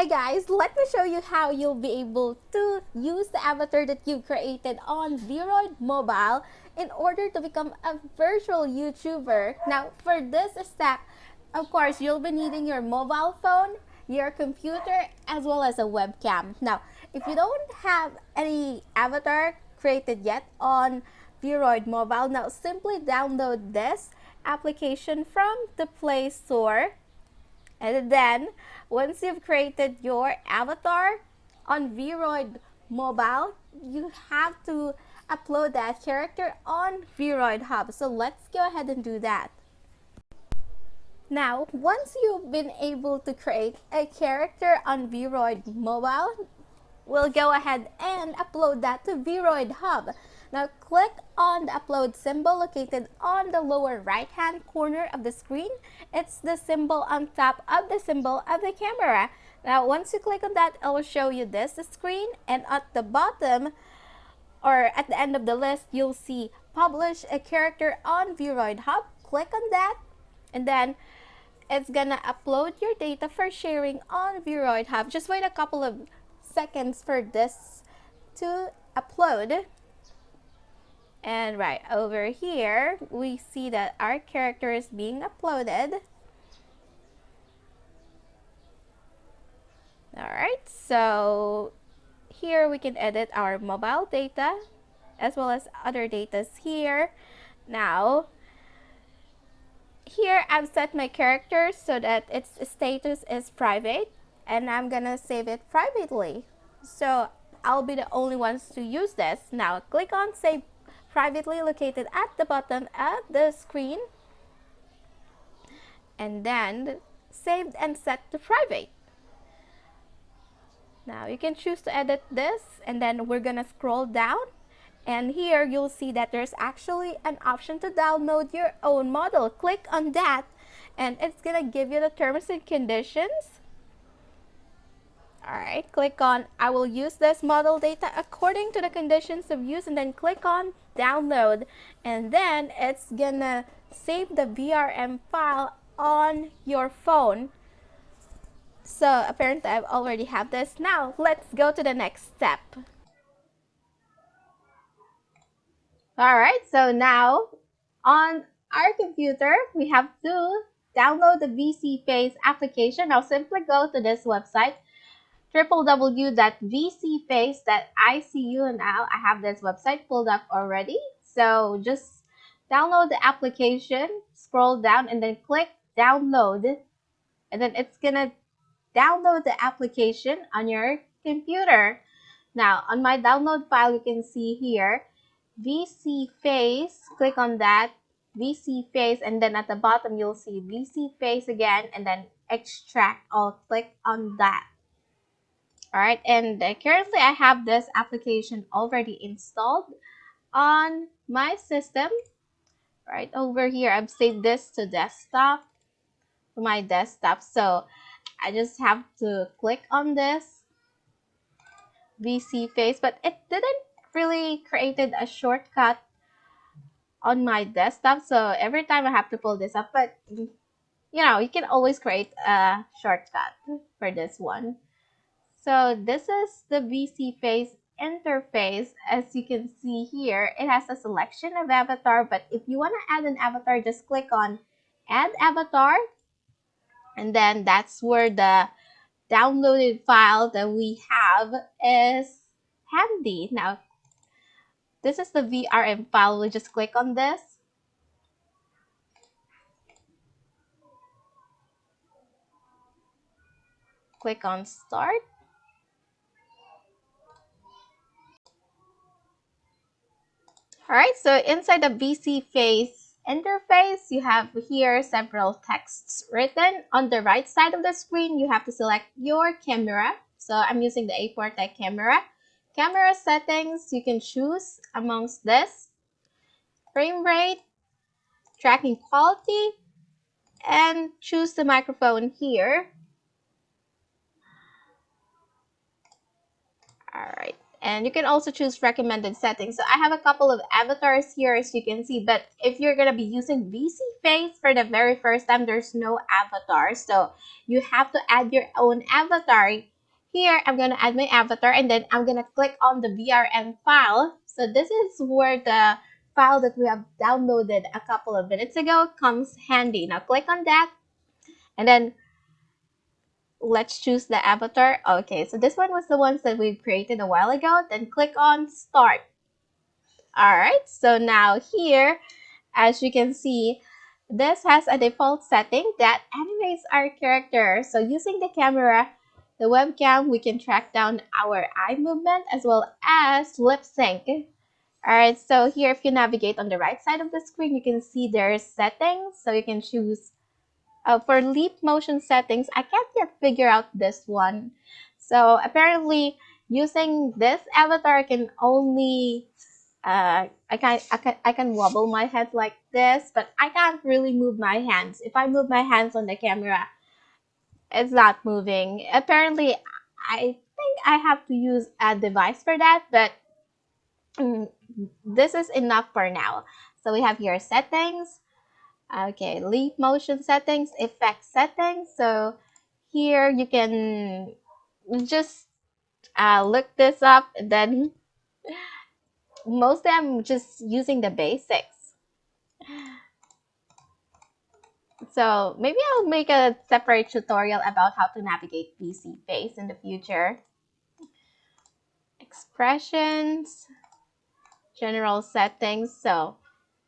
Hi guys, let me show you how you'll be able to use the avatar that you created on VRoid Mobile in order to become a virtual YouTuber. Now, for this step, of course, you'll be needing your mobile phone, your computer, as well as a webcam. Now, if you don't have any avatar created yet on VRoid Mobile, now simply download this application from the Play Store. And then, once you've created your avatar on VRoid Mobile, you have to upload that character on VRoid Hub. So let's go ahead and do that. Now, once you've been able to create a character on VRoid Mobile, we'll go ahead and upload that to VRoid Hub. Now click on the upload symbol located on the lower right hand corner of the screen. It's the symbol on top of the symbol of the camera. Now once you click on that, it will show you this screen, and at the bottom or at the end of the list, you'll see publish a character on VRoid Hub. Click on that, and then it's gonna upload your data for sharing on VRoid Hub. Just wait a couple of seconds for this to upload. And right over here, we see that our character is being uploaded. Alright, so here we can edit our mobile data as well as other data here. Now, here I've set my character so that its status is private, and I'm gonna save it privately. So I'll be the only ones to use this. Now click on Save Privately located at the bottom of the screen, and then saved and set to private. Now you can choose to edit this, and then we're gonna scroll down, and here you'll see that there's actually an option to download your own model. Click on that, and it's gonna give you the terms and conditions. Alright, click on I will use this model data according to the conditions of use, and then click on download, and then it's gonna save the VRM file on your phone. So apparently I already have this. Now let's go to the next step. Alright, so now on our computer we have to download the VSeeFace application. Now simply go to this website, www.vseeface.icu. Now I have this website pulled up already, so just download the application, scroll down, and then click download, and then it's gonna download the application on your computer. Now on my download file, you can see here VSeeFace. Click on that, VSeeFace, and then at the bottom you'll see VSeeFace again, and then extract all. Click on that. Alright, and currently I have this application already installed on my system. Right over here, I've saved this to desktop, to my desktop. So I just have to click on this VSeeFace, but it didn't really created a shortcut on my desktop. So every time I have to pull this up, but you know, you can always create a shortcut for this one. So this is the VSeeFace interface. As you can see here, it has a selection of avatar, but if you want to add an avatar, just click on Add Avatar, and then that's where the downloaded file that we have is handy. Now, this is the VRM file. We just click on this. Click on Start. Alright, so inside the VSeeFace interface, you have here several texts written. On the right side of the screen, you have to select your camera. So I'm using the A4 type camera. Camera settings, you can choose amongst this: frame rate, tracking quality, and choose the microphone here. Alright, and you can also choose recommended settings. So I have a couple of avatars here, as you can see, but if you're going to be using VSeeFace for the very first time, there's no avatar. So you have to add your own avatar. here I'm gonna add my avatar, and then I'm gonna click on the VRM file. So this is where the file that we have downloaded a couple of minutes ago comes handy. Now click on that, and then let's choose the avatar. Okay, so this one was the ones that we created a while ago. Then click on start. All right, so now here, as you can see, this has a default setting that animates our character. So using the camera, the webcam, we can track down our eye movement as well as lip sync. All right, so here if you navigate on the right side of the screen, you can see there's settings. So you can choose for leap motion settings. I can't yet figure out this one. So apparently using this avatar, I can only I can wobble my head like this, but I can't really move my hands. If I move my hands on the camera, it's not moving. Apparently, I think I have to use a device for that, but this is enough for now. So we have here settings. Okay, leap motion settings, effect settings. So here you can just look this up, and then mostly I'm just using the basics. So maybe I'll make a separate tutorial about how to navigate VSeeFace in the future. Expressions, general settings. So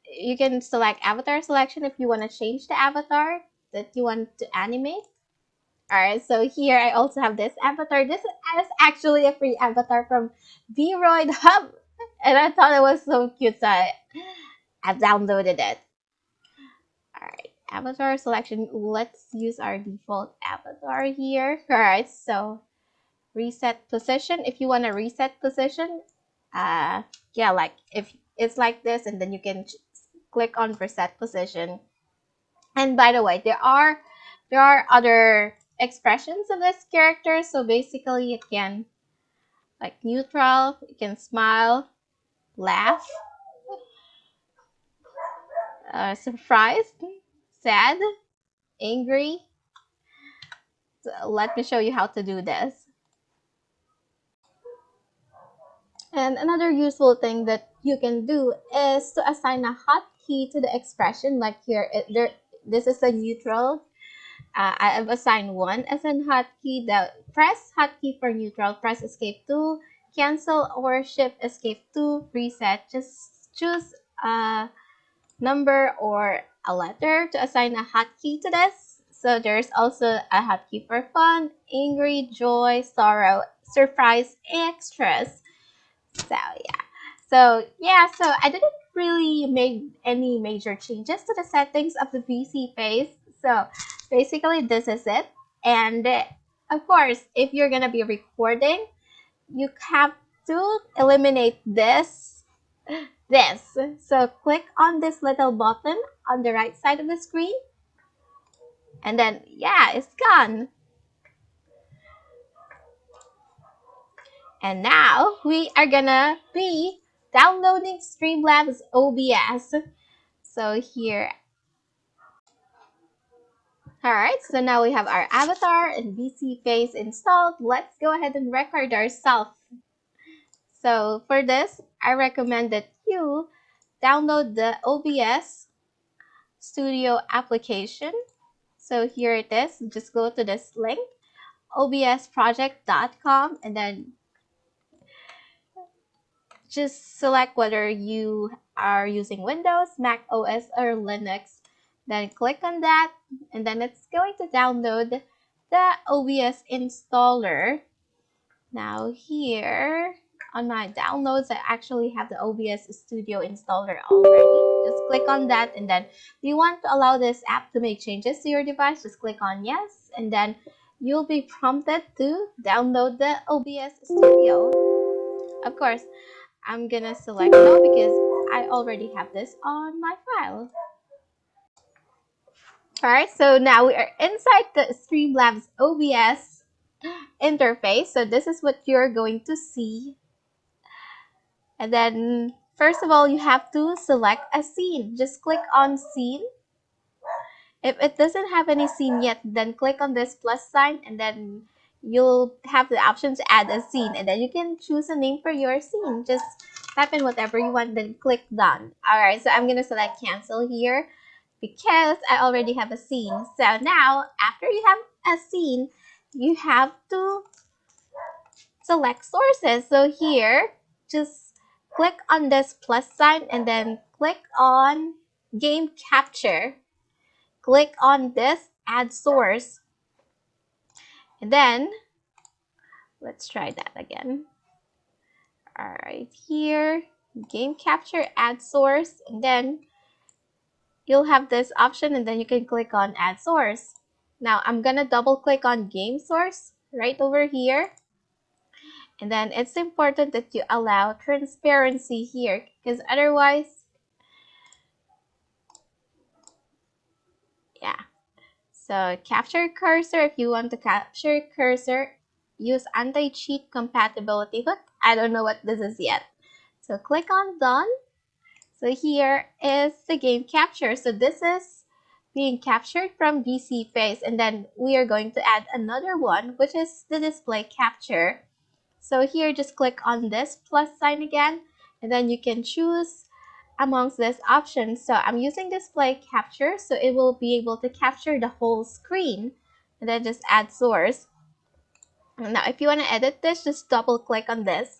you can select avatar selection if you want to change the avatar that you want to animate. Alright, so here I also have this avatar. This is actually a free avatar from VRoid Hub. And I thought it was so cute, so I downloaded it. Alright, avatar selection. Let's use our default avatar here. Alright, so reset position. If you want to reset position, yeah, like if it's like this, and then you can click on reset position. And by the way, there are other expressions of this character. So basically it can like neutral, it can smile, laugh, surprised, sad, angry. So let me show you how to do this. And another useful thing that you can do is to assign a hotkey to the expression. Like here, this is a neutral. I have assigned one as a hotkey. The press hotkey for neutral, press escape to cancel, or shift escape to reset. Just choose a number or a letter to assign a hotkey to this. So there's also a hotkey for fun, angry, joy, sorrow, surprise, extras. So so I didn't really make any major changes to the settings of the VSeeFace. So basically this is it. And of course, if you're gonna be recording, you have to eliminate this. So click on this little button on the right side of the screen, and then yeah, it's gone. And now we are gonna be downloading Streamlabs OBS. So here, alright, so now we have our avatar and VSeeFace installed. Let's go ahead and record ourselves. So for this, I recommend that you download the OBS Studio application. So here it is. Just go to this link, obsproject.com, and then just select whether you are using Windows, Mac OS, or Linux. Then click on that, and then it's going to download the OBS installer. Now here on my downloads, I actually have the OBS Studio installer already. Just click on that, and then if you want to allow this app to make changes to your device, just click on yes, and then you'll be prompted to download the OBS Studio. Of course, I'm gonna select no because I already have this on my file. Alright, so now we are inside the Streamlabs OBS interface. So this is what you're going to see. And then first of all, you have to select a scene. Just click on scene. If it doesn't have any scene yet, then click on this plus sign, and then you'll have the option to add a scene, and then you can choose a name for your scene. Just type in whatever you want, then click done. Alright, so I'm gonna select cancel here because I already have a scene. So now, after you have a scene, you have to select sources. So here, just click on this plus sign and then click on game capture. Click on this add source. And then, let's try that again. All right, here, game capture, add source, and then you'll have this option and then you can click on add source. Now I'm gonna double click on game source right over here. And then it's important that you allow transparency here because otherwise, yeah. So capture cursor, if you want to capture cursor, use anti-cheat compatibility hook. I don't know what this is yet. So click on done. So here is the game capture. So this is being captured from VSeeFace, and then we are going to add another one, which is the display capture. So here, just click on this plus sign again, and then you can choose amongst this option. So I'm using display capture, so it will be able to capture the whole screen, and then just add source. Now, if you want to edit this, just double click on this.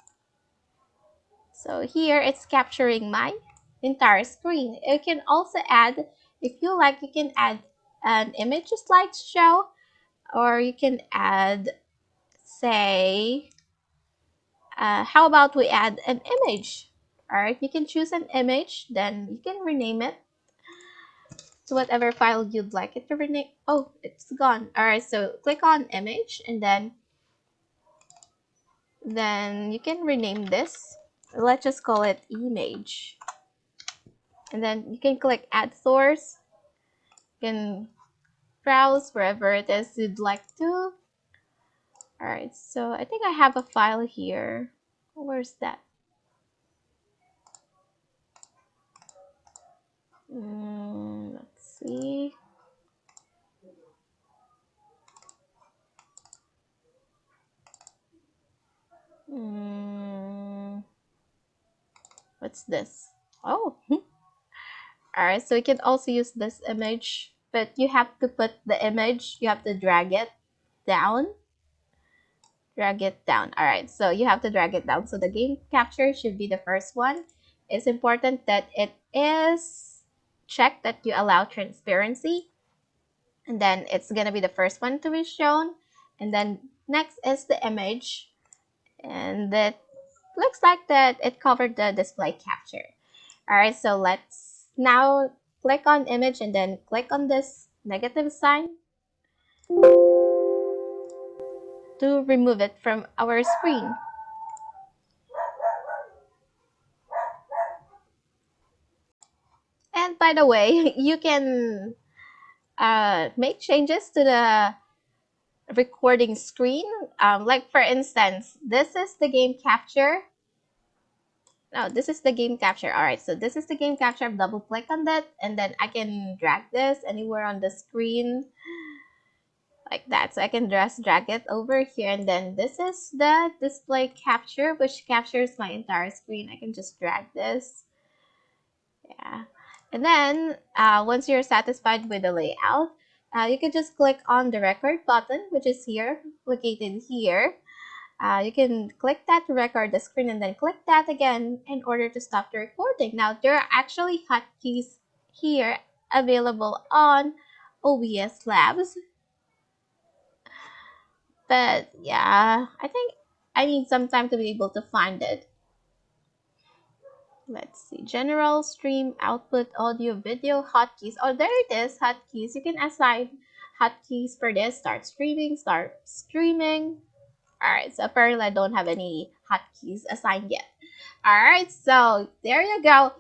So here, it's capturing my entire screen. You can also add, if you like, you can add an image slideshow, or you can add, say, how about we add an image? All right, you can choose an image, then you can rename it to whatever file you'd like it to rename. Oh, it's gone. All right, so click on image, and then you can rename this. Let's just call it image. And then you can click add source. You can browse wherever it is you'd like to. All right, so I think I have a file here. Where's that? Let's see. What's this? Oh, all right, so you can also use this image, but you have to put the image, you have to drag it down. All right, so you have to drag it down. So the game capture should be the first one. It's important that it is checked that you allow transparency, and then it's gonna be the first one to be shown. And then next is the image, and that looks like that it covered the display capture. All right, so let's now click on image and then click on this negative sign to remove it from our screen. And by the way, you can make changes to the recording screen. Like for instance, this is the game capture. No, this is the game capture. All right, so this is the game capture. I've double click on that, and then I can drag this anywhere on the screen like that. So I can just drag it over here, and then this is the display capture, which captures my entire screen. I can just drag this. Yeah. And then once you're satisfied with the layout, you can just click on the record button, which is here, located here. You can click that to record the screen and then click that again in order to stop the recording. Now, there are actually hotkeys here available on OBS Labs. But yeah, I think I need some time to be able to find it. Let's see, general, stream, output, audio, video, hotkeys. Oh, there it is, hotkeys. You can assign hotkeys for this. Start streaming. All right, so apparently I don't have any hotkeys assigned yet. All right, so there you go.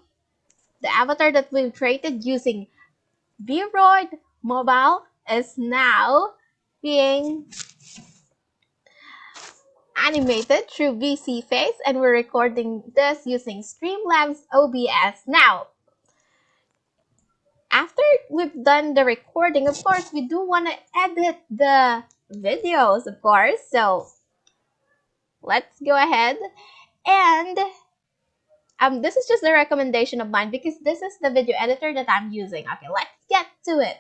The avatar that we've created using VRoid Mobile is now being animated through VSeeFace, and we're recording this using Streamlabs OBS. Now, after we've done the recording, of course, we do want to edit the videos, of course. So let's go ahead and this is just a recommendation of mine because this is the video editor that I'm using. Okay, let's get to it.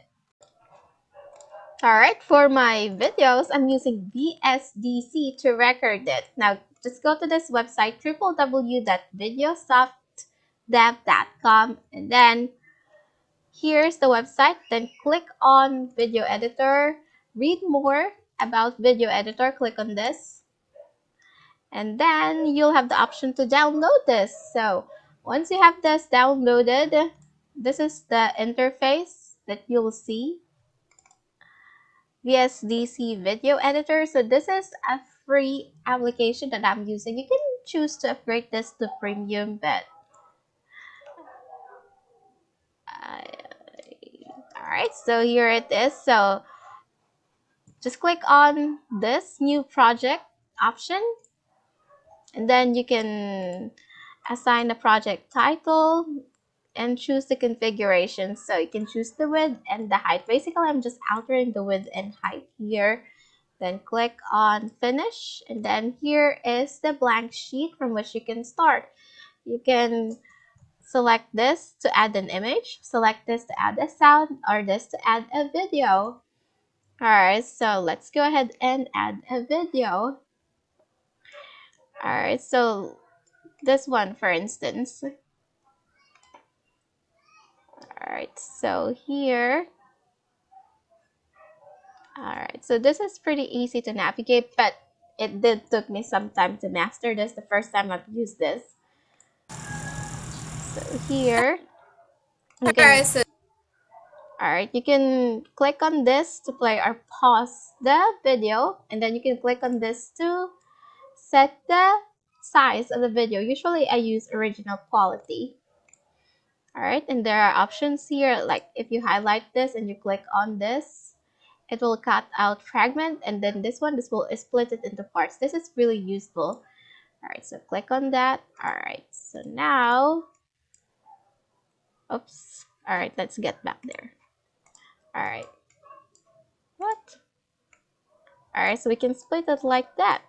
Alright, for my videos, I'm using VSDC to record it. Now, just go to this website, www.videosoftdev.com, and then here's the website. Then click on Video Editor, read more about Video Editor, click on this, and then you'll have the option to download this. So, once you have this downloaded, this is the interface that you'll see. VSDC video editor. So this is a free application that I'm using. You can choose to upgrade this to premium, but all right, so here it is. So just click on this new project option, and then you can assign a project title and choose the configuration. So you can choose the width and the height. Basically, I'm just altering the width and height here. Then click on finish, and then here is the blank sheet from which you can start. You can select this to add an image, select this to add a sound, or this to add a video. Alright, so let's go ahead and add a video. Alright, so this one for instance. Alright, so here. Alright, so this is pretty easy to navigate, but it did took me some time to master this the first time I've used this. So here, you can, alright, you can click on this to play or pause the video, and then you can click on this to set the size of the video. Usually I use original quality. Alright, and there are options here, like if you highlight this and you click on this, it will cut out fragment, and then this will split it into parts. This is really useful. Alright, so click on that. Alright, so now, oops. Alright, let's get back there. Alright. What? Alright, so we can split it like that.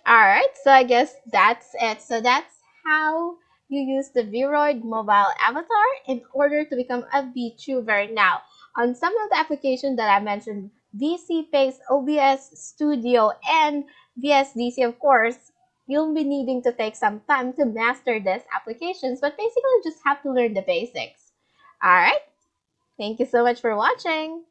Alright, so I guess that's it. So that's how you use the VRoid mobile avatar in order to become a VTuber. Now, on some of the applications that I mentioned, VSeeFace, OBS Studio, and VSDC, of course, you'll be needing to take some time to master these applications, but basically you just have to learn the basics. Alright, thank you so much for watching.